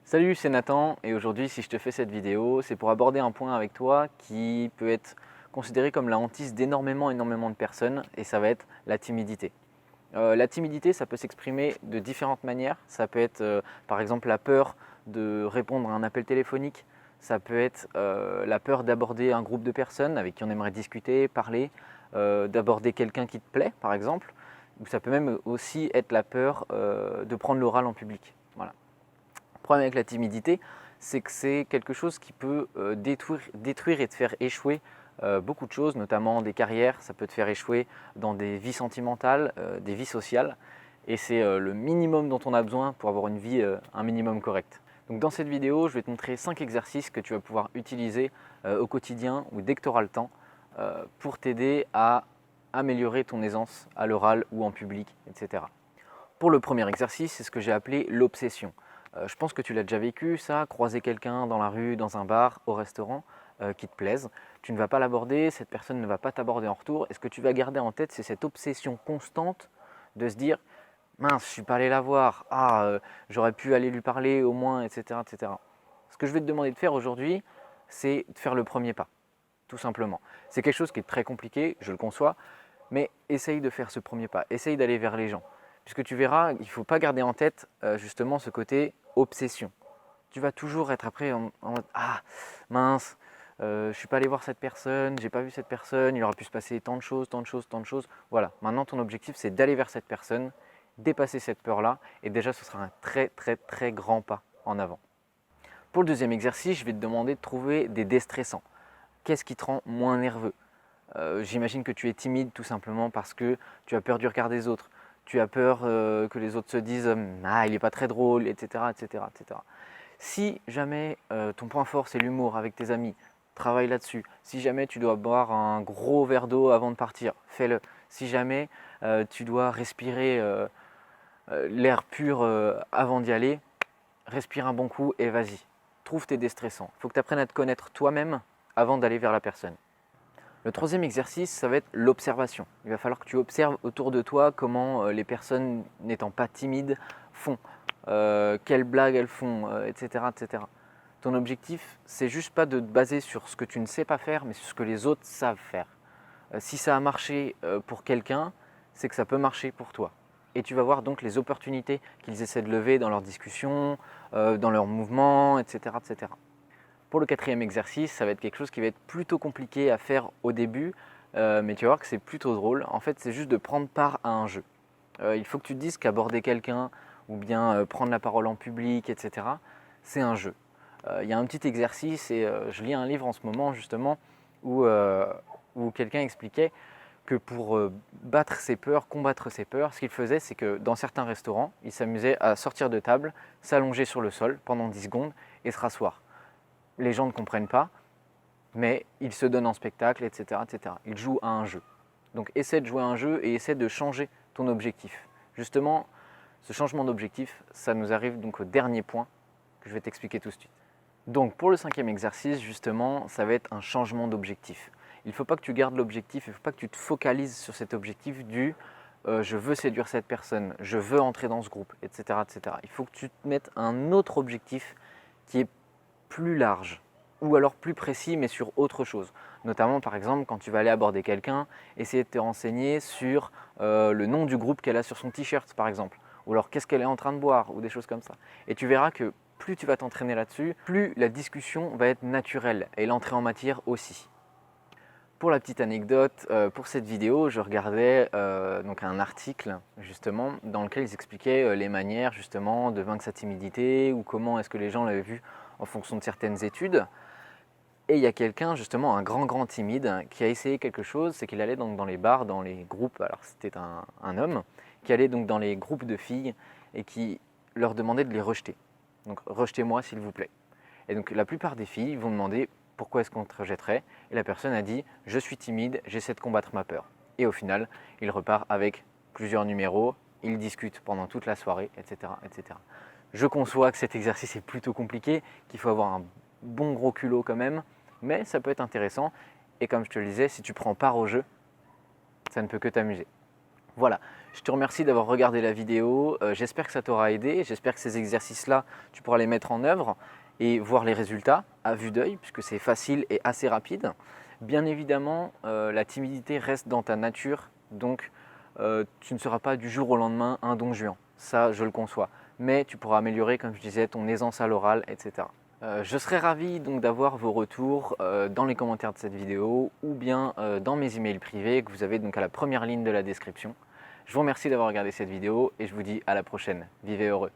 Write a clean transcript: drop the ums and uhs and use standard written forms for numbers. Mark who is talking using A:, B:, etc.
A: Salut, c'est Nathan et aujourd'hui si je te fais cette vidéo, c'est pour aborder un point avec toi qui peut être considéré comme la hantise d'énormément de personnes et ça va être la timidité. La timidité, ça peut s'exprimer de différentes manières. Ça peut être par exemple la peur de répondre à un appel téléphonique. Ça peut être la peur d'aborder un groupe de personnes avec qui on aimerait discuter, parler, d'aborder quelqu'un qui te plaît par exemple. Ou ça peut même aussi être la peur de prendre l'oral en public. Voilà. Le problème avec la timidité, c'est que c'est quelque chose qui peut détruire et te faire échouer beaucoup de choses, notamment des carrières. Ça peut te faire échouer dans des vies sentimentales, des vies sociales. Et c'est le minimum dont on a besoin pour avoir une vie un minimum correcte. Donc dans cette vidéo, je vais te montrer 5 exercices que tu vas pouvoir utiliser au quotidien ou dès que tu auras le temps pour t'aider à améliorer ton aisance à l'oral ou en public, etc. Pour le premier exercice, c'est ce que j'ai appelé l'obsession. Je pense que tu l'as déjà vécu, ça, croiser quelqu'un dans la rue, dans un bar, au restaurant, qui te plaise. Tu ne vas pas l'aborder, cette personne ne va pas t'aborder en retour. Et ce que tu vas garder en tête, c'est cette obsession constante de se dire « mince, je ne suis pas allé la voir, j'aurais pu aller lui parler au moins, etc., etc. » Ce que je vais te demander de faire aujourd'hui, c'est de faire le premier pas, tout simplement. C'est quelque chose qui est très compliqué, je le conçois, mais essaye de faire ce premier pas, essaye d'aller vers les gens. Puisque tu verras, il ne faut pas garder en tête justement ce côté obsession. Tu vas toujours être après en mode ah mince, je ne suis pas allé voir cette personne, j'ai pas vu cette personne, il aurait pu se passer tant de choses, tant de choses, tant de choses. Voilà, maintenant ton objectif c'est d'aller vers cette personne, dépasser cette peur-là, et déjà ce sera un très grand pas en avant. Pour le deuxième exercice, je vais te demander de trouver des déstressants. Qu'est-ce qui te rend moins nerveux? J'imagine que tu es timide tout simplement parce que tu as peur du regard des autres. Tu as peur que les autres se disent ah, il n'est pas très drôle, etc., etc., etc. Si jamais ton point fort c'est l'humour avec tes amis, travaille là-dessus. Si jamais tu dois boire un gros verre d'eau avant de partir, fais-le. Si jamais tu dois respirer l'air pur avant d'y aller, respire un bon coup et vas-y. Trouve tes déstressants. Il faut que tu apprennes à te connaître toi-même avant d'aller vers la personne. Le troisième exercice, ça va être l'observation. Il va falloir que tu observes autour de toi comment les personnes n'étant pas timides font, quelles blagues elles font, etc., etc. Ton objectif, c'est juste pas de te baser sur ce que tu ne sais pas faire, mais sur ce que les autres savent faire. Si ça a marché pour quelqu'un, c'est que ça peut marcher pour toi. Et tu vas voir donc les opportunités qu'ils essaient de lever dans leurs discussions, dans leurs mouvements, etc., etc. Pour le quatrième exercice, ça va être quelque chose qui va être plutôt compliqué à faire au début, mais tu vas voir que c'est plutôt drôle. En fait, c'est juste de prendre part à un jeu. Il faut que tu te dises qu'aborder quelqu'un ou bien prendre la parole en public, etc., c'est un jeu. Il y a un petit exercice et je lis un livre en ce moment justement où quelqu'un expliquait que pour battre ses peurs, combattre ses peurs, ce qu'il faisait, c'est que dans certains restaurants, il s'amusait à sortir de table, s'allonger sur le sol pendant 10 secondes et se rasseoir. Les gens ne comprennent pas, mais ils se donnent en spectacle, etc., etc. Ils jouent à un jeu. Donc essaie de jouer à un jeu et essaie de changer ton objectif. Justement, ce changement d'objectif, ça nous arrive donc au dernier point que je vais t'expliquer tout de suite. Donc pour le cinquième exercice, justement, ça va être un changement d'objectif. Il ne faut pas que tu gardes l'objectif, il ne faut pas que tu te focalises sur cet objectif du je veux séduire cette personne, je veux entrer dans ce groupe, etc., etc. Il faut que tu te mettes un autre objectif qui est plus large ou alors plus précis mais sur autre chose. Notamment par exemple quand tu vas aller aborder quelqu'un, essayer de te renseigner sur le nom du groupe qu'elle a sur son t-shirt par exemple, ou alors qu'est-ce qu'elle est en train de boire ou des choses comme ça. Et tu verras que plus tu vas t'entraîner là-dessus, plus la discussion va être naturelle et l'entrée en matière aussi. Pour la petite anecdote, pour cette vidéo, je regardais donc un article justement dans lequel ils expliquaient les manières justement de vaincre sa timidité ou comment est-ce que les gens l'avaient vu en fonction de certaines études. Et il y a quelqu'un justement, un grand timide, qui a essayé quelque chose, c'est qu'il allait donc dans les bars, dans les groupes, alors c'était un homme, qui allait donc dans les groupes de filles et qui leur demandait de les rejeter. Donc rejetez-moi s'il vous plaît. Et donc la plupart des filles vont demander pourquoi est-ce qu'on te rejetterait, et la personne a dit je suis timide, j'essaie de combattre ma peur. Et au final, il repart avec plusieurs numéros, il discute pendant toute la soirée, etc., etc. Je conçois que cet exercice est plutôt compliqué, qu'il faut avoir un bon gros culot quand même, mais ça peut être intéressant. Et comme je te le disais, si tu prends part au jeu, ça ne peut que t'amuser. Voilà, Je te remercie d'avoir regardé la vidéo, j'espère que ça t'aura aidé, j'espère que ces exercices-là, tu pourras les mettre en œuvre et voir les résultats à vue d'œil, puisque c'est facile et assez rapide. Bien évidemment, la timidité reste dans ta nature, donc tu ne seras pas du jour au lendemain un Don Juan, ça je le conçois. Mais tu pourras améliorer, comme je disais, ton aisance à l'oral, etc. Je serais ravi donc d'avoir vos retours dans les commentaires de cette vidéo ou bien dans mes emails privés que vous avez donc à la première ligne de la description. Je vous remercie d'avoir regardé cette vidéo et je vous dis à la prochaine. Vivez heureux!